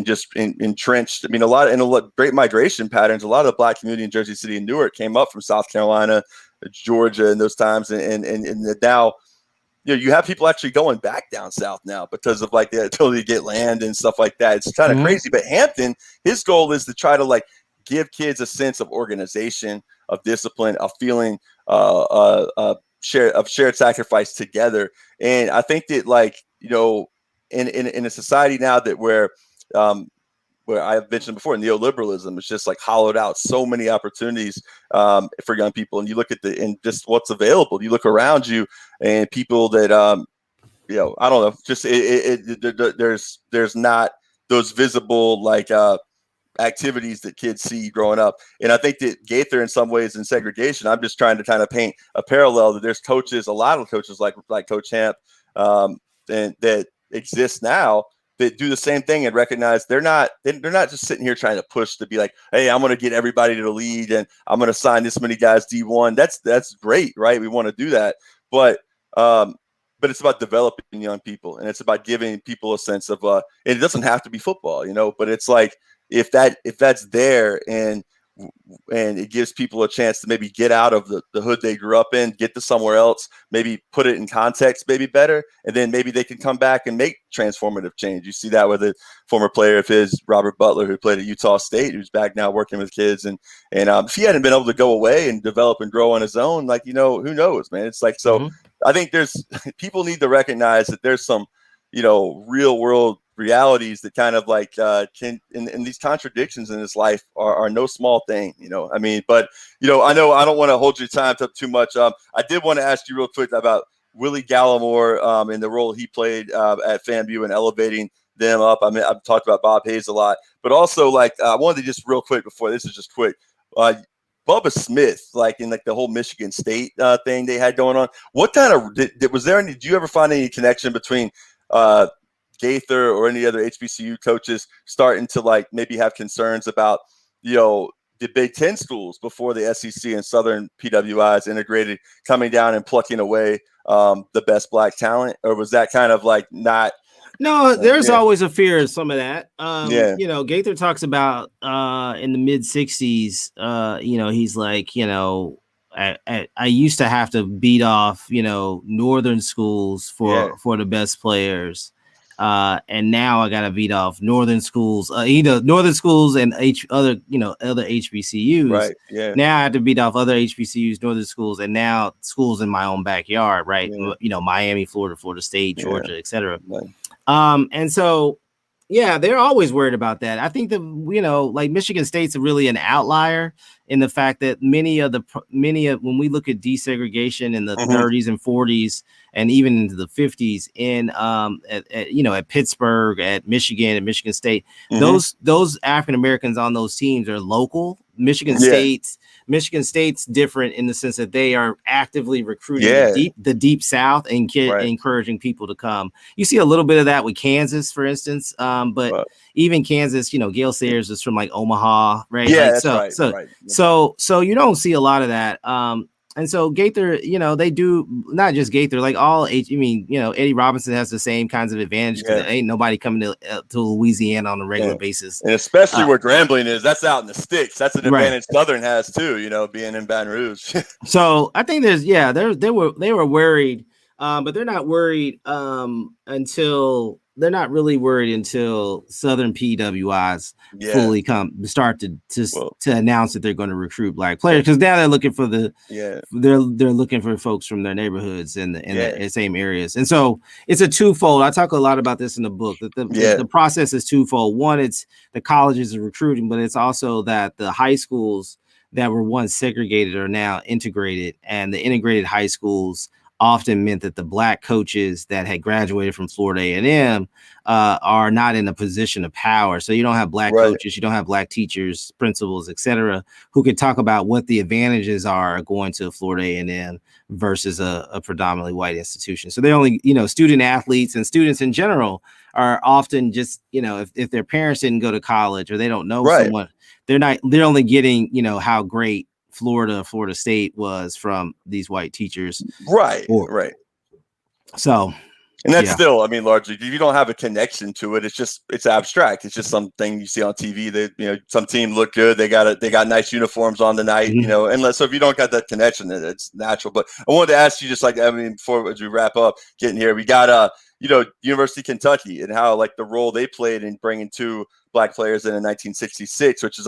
just entrenched. I mean, a lot great migration patterns. A lot of the black community in Jersey City and Newark came up from South Carolina, Georgia in those times, and now you have people actually going back down south now because of the ability to get land and stuff like that. It's kind of crazy. But Hampton, his goal is to try to give kids a sense of organization, of discipline, of feeling shared sacrifice together. And I think that in a society now that where I've mentioned before, neoliberalism is just hollowed out so many opportunities for young people. And you look at just what's available. You look around you and people that, I don't know, just there's not those visible activities that kids see growing up. And I think that Gaither, in some ways, in segregation, I'm just trying to kind of paint a parallel that there's a lot of coaches like Coach Hamp, and that exist now that do the same thing and recognize they're not just sitting here trying to push to be like, hey, I'm going to get everybody to the league and I'm going to sign this many guys D1. That's great, right? We want to do that, but it's about developing young people, and it's about giving people a sense of and it doesn't have to be football, but it's if that's there and and it gives people a chance to maybe get out of the hood they grew up in, get to somewhere else, maybe put it in context, maybe better, and then maybe they can come back and make transformative change. You see that with a former player of his, Robert Butler, who played at Utah State, who's back now working with kids. And if he hadn't been able to go away and develop and grow on his own, like, who knows, man? It's like, so I think people need to recognize that there's some, real world realities that kind of like can and these contradictions in this life are no small thing, I mean, but I know I don't want to hold your time up too much. I did want to ask you real quick about Willie Gallimore and the role he played at FAMU and elevating them up. I mean, I've talked about Bob Hayes a lot, but also like I wanted to just real quick before this is just quick. Bubba Smith, like in like the whole Michigan State thing they had going on. What kind of did you ever find any connection between Gaither or any other HBCU coaches starting to like maybe have concerns about, the Big Ten schools before the SEC and Southern PWIs integrated, coming down and plucking away the best black talent? Or was that kind of like not? No, there's always a fear of some of that. Yeah. Gaither talks about in the mid 60s, he's like, I used to have to beat off, northern schools for the best players. And now I got to beat off northern schools, northern schools and other HBCUs. Right. Yeah. Now I have to beat off other HBCUs, northern schools, and now schools in my own backyard. Right. Yeah. Miami, Florida State, Georgia, etc. Right. And so, they're always worried about that. I think that, like Michigan State's really an outlier in the fact that many of when we look at desegregation in the 30s and 40s and even into the 50s at Pittsburgh, at Michigan, at Michigan State, those African Americans on those teams are local. Michigan State's different in the sense that they are actively recruiting the deep South and encouraging people to come. You see a little bit of that with Kansas, for instance, but even Kansas, Gail Sayers is from like Omaha, right? Yeah, like, that's right. So you don't see a lot of that. And so Gaither, they do not just Gaither, like all Eddie Robinson has the same kinds of advantage because ain't nobody coming to Louisiana on a regular basis. And especially where Grambling is, that's out in the sticks. That's an advantage Southern has too, being in Baton Rouge. So I think they were worried, but they're not worried until Southern PWIs fully start to announce that they're going to recruit black players, because now they're looking for they're looking for folks from their neighborhoods in the same areas. And so it's a twofold. I talk a lot about this in the book, that the process is twofold. One, it's the colleges are recruiting, but it's also that the high schools that were once segregated are now integrated, and the integrated high schools often meant that the black coaches that had graduated from Florida A&M are not in a position of power. So you don't have black coaches, you don't have black teachers, principals, etc., who can talk about what the advantages are going to Florida A&M versus a predominantly white institution. So they only, student athletes and students in general are often just, if their parents didn't go to college or they don't know someone, they're only getting, how great Florida State was from these white teachers. Right. So, and that's still, largely, if you don't have a connection to it, it's abstract. It's just something you see on TV that, some team look good. They got nice uniforms on the night, and so if you don't got that connection, it's natural. But I wanted to ask you, just like, before as we wrap up getting here, we got, University of Kentucky and how like the role they played in bringing two black players in 1966, which is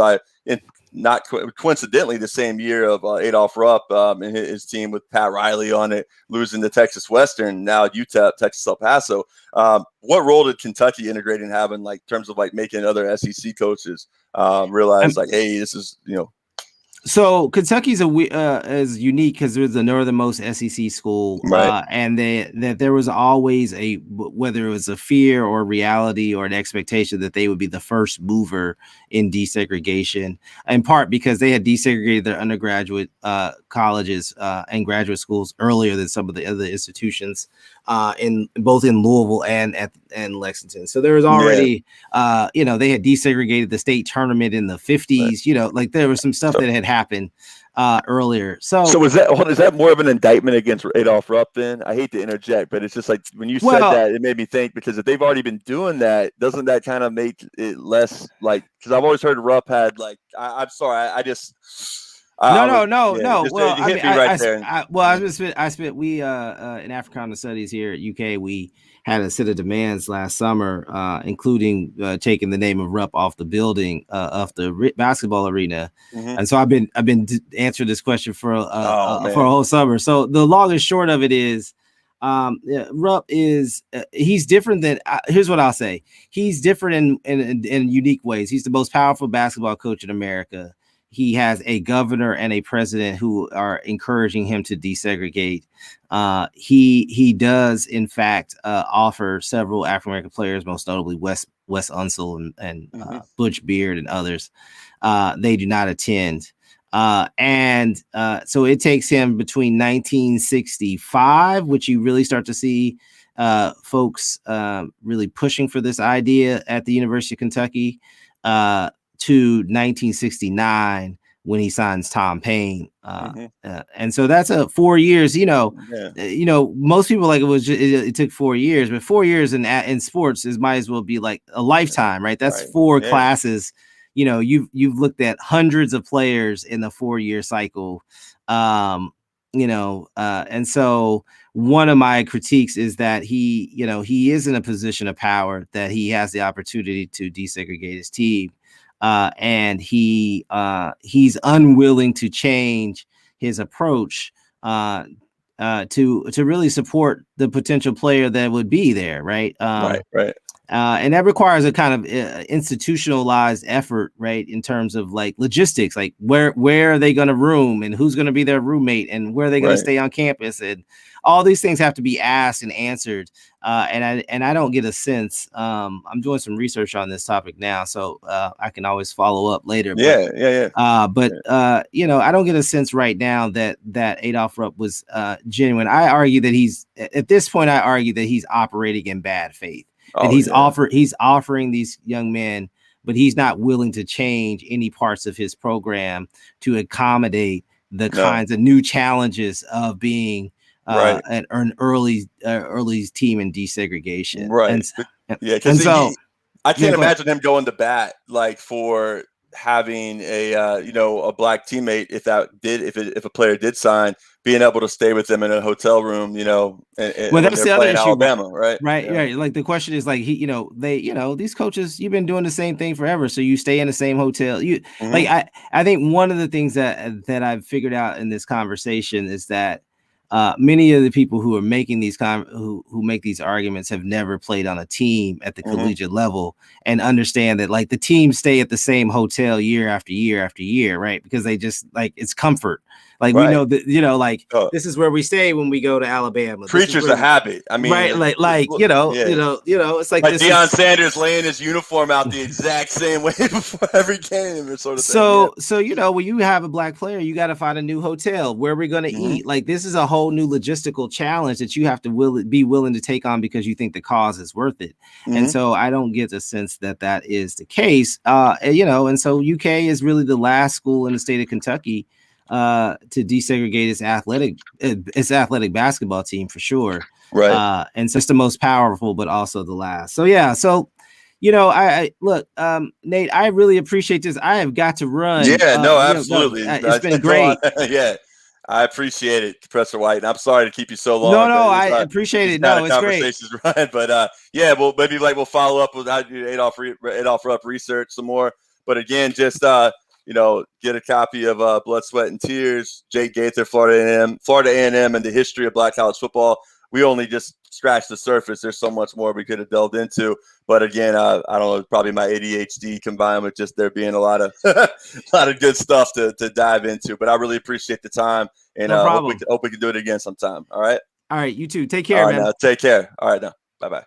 not coincidentally the same year of Adolph Rupp and his team with Pat Riley on it, losing to Texas Western, now UTEP, Texas El Paso. What role did Kentucky integrating have in like terms of like making other SEC coaches realize like, hey, this is, So Kentucky's is unique because it was the northernmost SEC school, and that there was always whether it was a fear or reality or an expectation that they would be the first mover in desegregation, in part because they had desegregated their undergraduate colleges and graduate schools earlier than some of the other institutions. in both in Louisville and Lexington. So there was already, they had desegregated the state tournament in the 50s. Like there was some stuff that had happened earlier. So is that more of an indictment against Adolph Rupp then? I hate to interject, but it's just like when you said that, it made me think, because if they've already been doing that, doesn't that kind of make it less like, because I've always heard Rupp had like, I'm sorry, I just. No. Well, you hit me right there. I spent we in Africana Studies here at UK, we had a set of demands last summer, including taking the name of Rupp off the building of the basketball arena. Mm-hmm. And so I've been answering this question for a whole summer. So the long and short of it is, Rupp is he's different than here's what I'll say. He's different in unique ways. He's the most powerful basketball coach in America. He has a governor and a president who are encouraging him to desegregate. He does, in fact, offer several African-American players, most notably Wes Unseld and Butch Beard and others. They do not attend. So it takes him between 1965, which you really start to see folks really pushing for this idea at the University of Kentucky, to 1969 when he signs Tom Paine. And so that's 4 years, most people like it took 4 years, but 4 years in sports might as well be like a lifetime, right? That's four classes. You've looked at hundreds of players in the 4-year cycle. And so one of my critiques is that he is in a position of power, that he has the opportunity to desegregate his team. And he's unwilling to change his approach to really support the potential player that would be there, right? Right. And that requires a kind of institutionalized effort, right? In terms of like logistics, like where are they going to room, and who's going to be their roommate, and where are they going to stay on campus, and all these things have to be asked and answered. And I don't get a sense. I'm doing some research on this topic now, so I can always follow up later. But I don't get a sense right now that Adolph Rupp was genuine. I argue that he's operating in bad faith. And he's offering these young men, but he's not willing to change any parts of his program to accommodate the kinds of new challenges of being an early team in desegregation. Right. Because I can't imagine him going to bat like for having a black teammate if a player did sign, being able to stay with them in a hotel room, and that's the other issue, Alabama, right? Right. Like the question is like these coaches, you've been doing the same thing forever, so you stay in the same hotel. I think one of the things that I've figured out in this conversation is that many of the people who are making these who make these arguments have never played on a team at the collegiate level, and understand that like the teams stay at the same hotel year after year after year, right? Because they just like it's comfort. Like we know that this is where we stay when we go to Alabama. Creatures of habit. I mean, right? It's like Deion Sanders laying his uniform out the exact same way before every game, or sort of thing. So when you have a black player, you got to find a new hotel. Where are we going to eat? Like this is a whole new logistical challenge that you have to be willing to take on because you think the cause is worth it. And so I don't get the sense that is the case. And so UK is really the last school in the state of Kentucky to desegregate its athletic basketball team for sure. Right. And so it's the most powerful, but also the last. So yeah. So, I look, Nate, I really appreciate this. I have got to run. Yeah, absolutely. It's been great. Yeah. I appreciate it, Professor White. And I'm sorry to keep you so long. No, I appreciate it. No, it's great. Right. But well, maybe we'll follow up with Adolph Rupp research some more. But again, just get a copy of Blood, Sweat, and Tears, Jake Gaither, Florida A&M, and the history of Black college football. We only just scratched the surface. There's so much more we could have delved into. But again, I don't know, probably my ADHD combined with just there being a lot of good stuff to dive into. But I really appreciate the time, and hope we can do it again sometime. All right. All right. You too. Take care, man. Take care. All right. Now. Bye-bye.